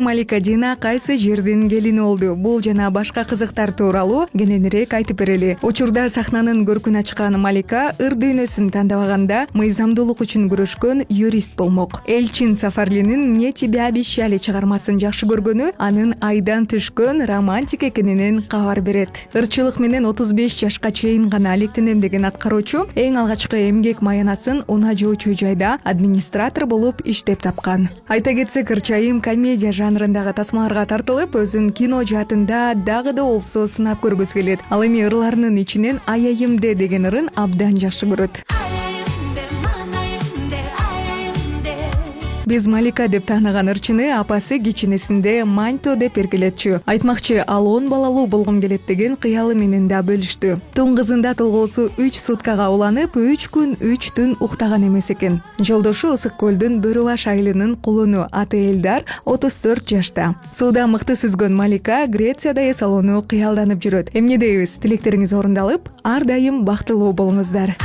Малика Дина кайсы жердин келини болду? Бул жана башка кызыктар тууралуу кененирээк айтып берели. Учурда сахнанын көркүн ачкан Малика ыр дүйнөсүн тандабаганда мыйзамдуулук үчүн күрөшкөн юрист болмок. Элчин Сафарлинин «Мне тебя обещали» чыгармасын жакшы көргөнү анын айдан түшкөн романтик экенинен кабар берет. Ырчылык менен 35 жашка чейин гана алектенем деген аткаруучу эң алгачкы эмгек маянасын унаа жоочу жайда администратор болуп иштеп тапкан. Айта кетсек, ырчайым комедия жанрындагы тасмаларга тартылып, өзүн кино жаатында дагы да болсо сынап көргүсү келет. Ал эми ырларынын ичинен «Аяйымде» деген ырын абдан жакшы көрөт. Биз Малика деп тааныган ырчыны апасы кичинесинде Маньто деп эркелетчү. Айтмакчы, ал 10 балалуу болгум келет деген кыялы менен да бөлүштү. Тун кызында толгоосу 3 суткага уланып, 3 күн 3 түн уктаган эмес экен. Жолдошу Ысык көлдүн Бөрүбаш айылынын кулуну, аты Элдар, 34 жашта. Сууда мыкты сүзгөн Малика Грецияда эс алууну кыялданып жүрөт. Эмне дейбиз? Тилектериңиз орундалып, ар дайым бактылуу болуңуздар.